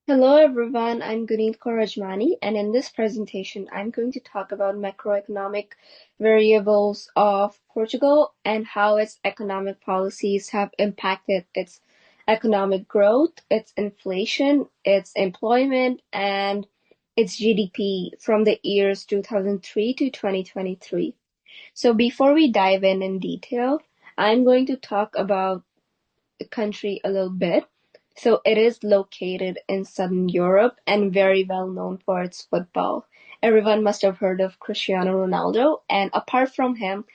Hello everyone, I'm Guneet Ajmani, and in this presentation, I'm going to talk about macroeconomic variables of Portugal and how its economic policies have impacted its economic growth, its inflation, its employment, and its GDP from the years 2003 to 2023. So before we dive in detail, I'm going to talk about country a little bit. So it is located in Southern Europe and very well known for its football. Everyone must have heard of Cristiano Ronaldo, and apart from him,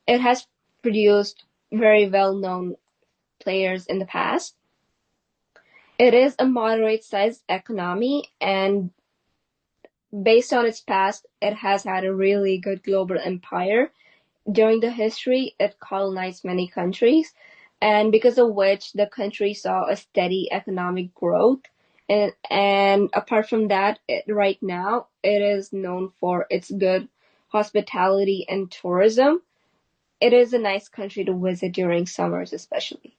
it has produced very well known players in the past. It is a moderate sized economy, and based on its past, it has had a really good global empire. During the history, it colonized many countries, and because of which the country saw a steady economic growth. And apart from that, right now, it is known for its good hospitality and tourism. It is a nice country to visit during summers, especially.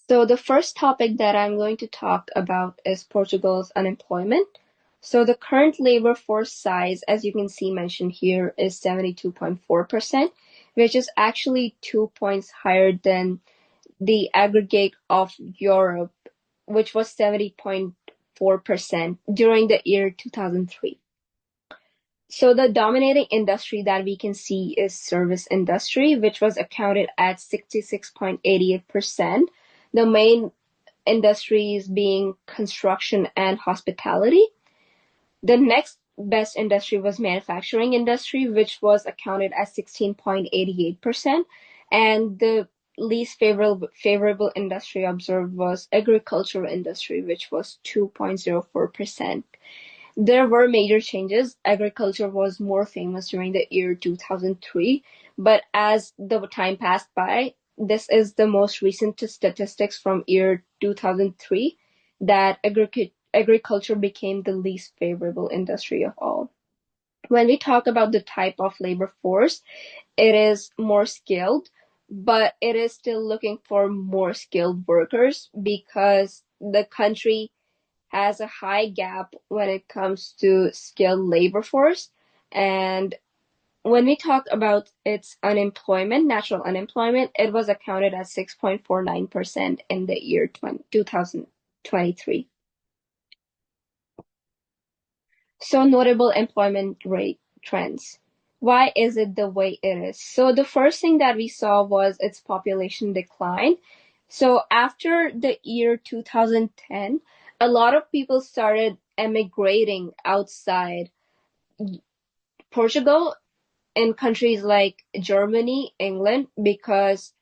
So the first topic that I'm going to talk about is Portugal's unemployment. So the current labor force size, as you can see mentioned here, is 72.4%, which is actually 2 points higher than the aggregate of Europe, which was 70.4% during the year 2003. So the dominating industry that we can see is service industry, which was accounted at 66.88%. The main industries being construction and hospitality. The next best industry was manufacturing industry, which was accounted at 16.88%. And the least favorable industry observed was agricultural industry, which was 2.04%. There were major changes. Agriculture was more famous during the year 2003, but as the time passed by, this is the most recent statistics from year 2003 that agriculture became the least favorable industry of all. When we talk about the type of labor force, it is more skilled, but it is still looking for more skilled workers because the country has a high gap when it comes to skilled labor force. And when we talk about its unemployment, natural unemployment, it was accounted at 6.49% in the year 2023. So notable employment rate trends. Why is it the way it is? So the first thing that we saw was its population decline. So after the year 2010, a lot of people started emigrating outside Portugal in countries like Germany, England, because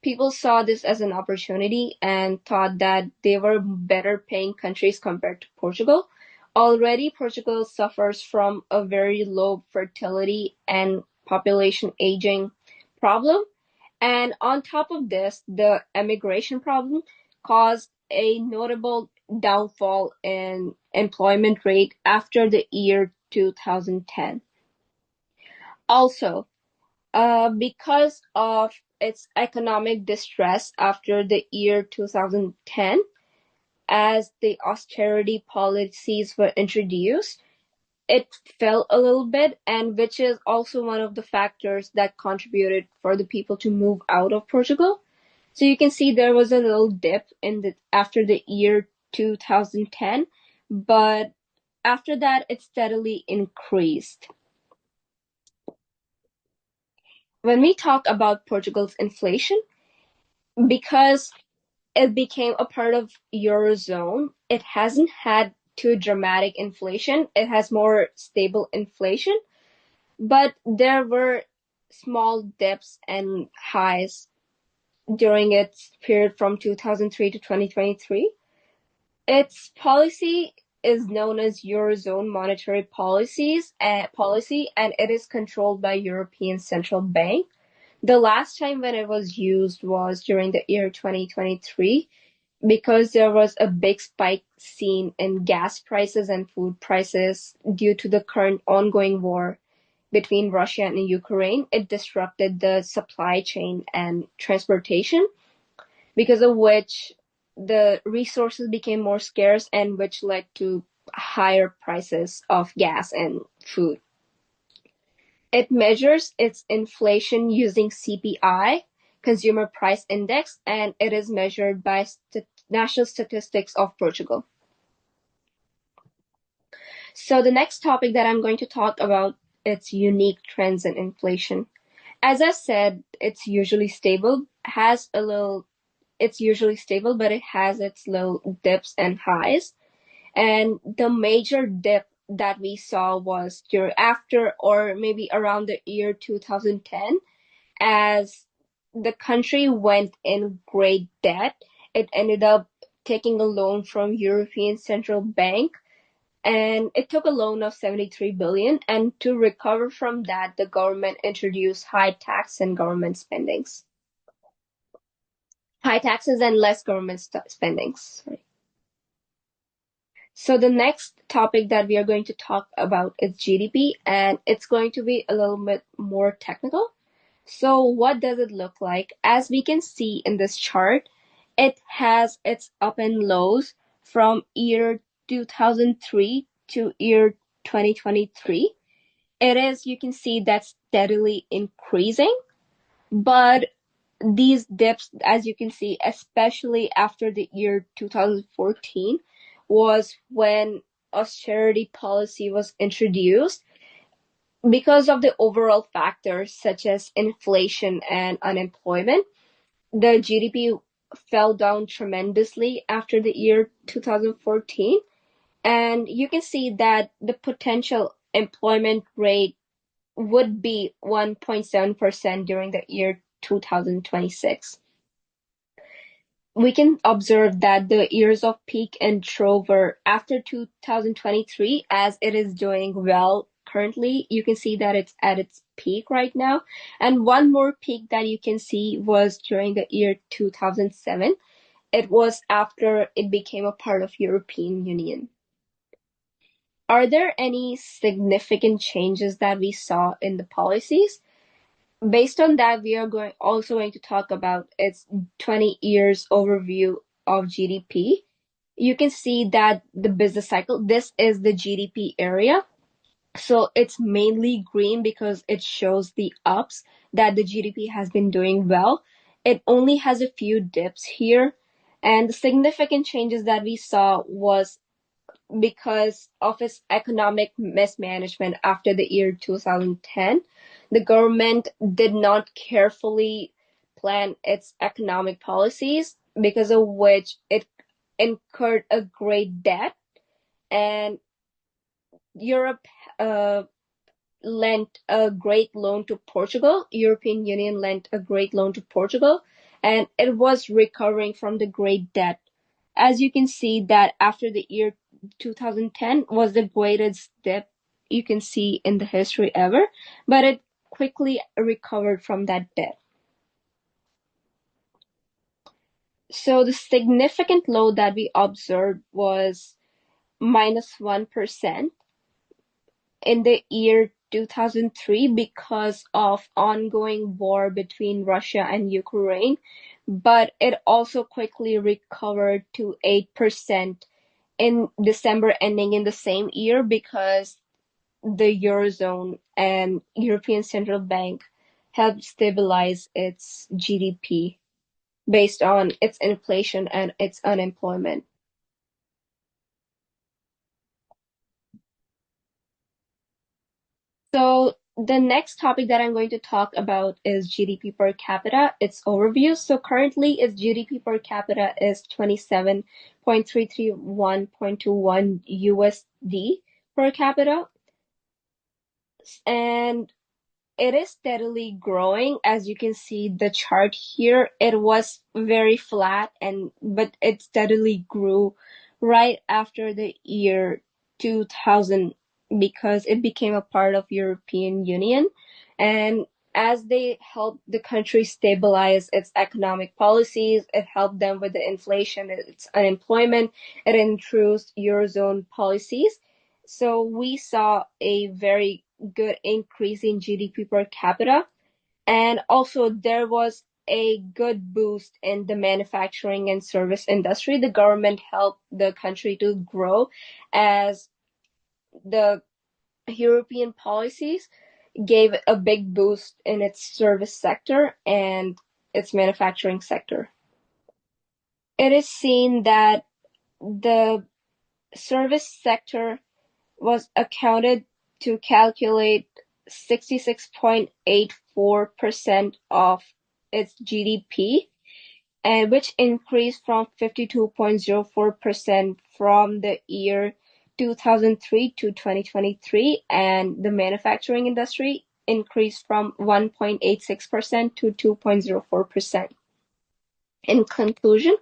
people saw this as an opportunity and thought that they were better paying countries compared to Portugal. Already, Portugal suffers from a very low fertility and population aging problem. And on top of this, the emigration problem caused a notable downfall in employment rate after the year 2010. Also, because of its economic distress after the year 2010, as the austerity policies were introduced, it fell a little bit, and which is also one of the factors that contributed for the people to move out of Portugal. So you can see there was a little dip in the after the year 2010, but after that it steadily increased. When we talk about Portugal's inflation, because it became a part of Eurozone, it hasn't had too dramatic inflation. It has more stable inflation, but there were small dips and highs during its period from 2003 to 2023. Its policy is known as Eurozone monetary policy, and it is controlled by European Central Bank. The last time when it was used was during the year 2023 because there was a big spike seen in gas prices and food prices due to the current ongoing war between Russia and Ukraine. It disrupted the supply chain and transportation, because of which the resources became more scarce, and which led to higher prices of gas and food. It measures its inflation using CPI, Consumer Price Index, and it is measured by National Statistics of Portugal. So the next topic that I'm going to talk about its unique trends in inflation. As I said, it's usually stable, but it has its little dips and highs. And the major dip that we saw was after or maybe around the year 2010, as the country went in great debt. It ended up taking a loan from European Central Bank, and it took a loan of 73 billion, and to recover from that the government introduced high taxes and less government spendings. Sorry. So the next topic that we are going to talk about is GDP, and it's going to be a little bit more technical. So what does it look like? As we can see in this chart, it has its up and lows from year 2003 to year 2023. You can see that's steadily increasing, but these dips, as you can see, especially after the year 2014, was when austerity policy was introduced. Because of the overall factors such as inflation and unemployment, the GDP fell down tremendously after the year 2014. And you can see that the potential employment rate would be 1.7% during the year 2026. We can observe that the years of peak and trough were after 2023, as it is doing well currently. You can see that it's at its peak right now. And one more peak that you can see was during the year 2007. It was after it became a part of European Union. Are there any significant changes that we saw in the policies? Based on that, we are also going to talk about its 20 years overview of GDP. You can see that the business cycle, this is the GDP area. So it's mainly green because it shows the ups that the GDP has been doing well. It only has a few dips here. And the significant changes that we saw was because of its economic mismanagement after the year 2010. The government did not carefully plan its economic policies, because of which it incurred a great debt, and Europe lent a great loan to Portugal. European Union lent a great loan to Portugal, and it was recovering from the great debt. As you can see that after the year 2010 was the greatest dip you can see in the history ever, but it quickly recovered from that debt. So the significant low that we observed was -1% in the year 2003 because of ongoing war between Russia and Ukraine, but it also quickly recovered to 8% in December, ending in the same year, because the Eurozone and European Central Bank helped stabilize its GDP based on its inflation and its unemployment. So the next topic that I'm going to talk about is GDP per capita, its overview. So currently its GDP per capita is 27.331.21 USD per capita. And it is steadily growing. As you can see the chart here, it was very flat, but it steadily grew right after the year 2000, because it became a part of European Union. And as they helped the country stabilize its economic policies, it helped them with the inflation, its unemployment, it introduced Eurozone policies. So we saw a very good increase in GDP per capita. And also there was a good boost in the manufacturing and service industry. The government helped the country to grow as the European policies gave a big boost in its service sector and its manufacturing sector. It is seen that the service sector was accounted to calculate 66.84% of its GDP, and which increased from 52.04% from the year 2003 to 2023, and the manufacturing industry increased from 1.86% to 2.04%. In conclusion,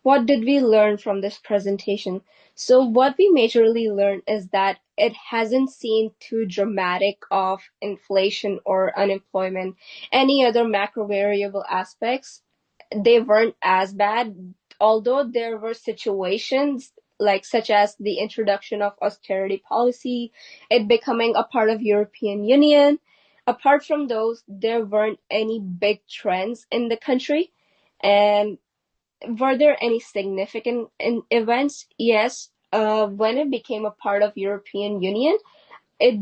what did we learn from this presentation? So what we majorly learned is that it hasn't seen too dramatic of inflation or unemployment. Any other macro variable aspects, they weren't as bad, although there were situations like such as the introduction of austerity policy, it becoming a part of European Union. Apart from those, there weren't any big trends in the country. And were there any significant events? Yes. When it became a part of European Union, it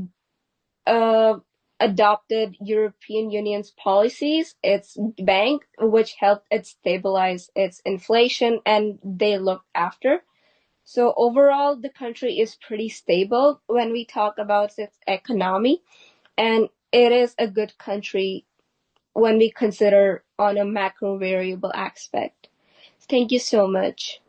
uh, adopted European Union's policies, its bank, which helped it stabilize its inflation, and they looked after. So overall, the country is pretty stable when we talk about its economy, and it is a good country when we consider on a macro variable aspect. Thank you so much.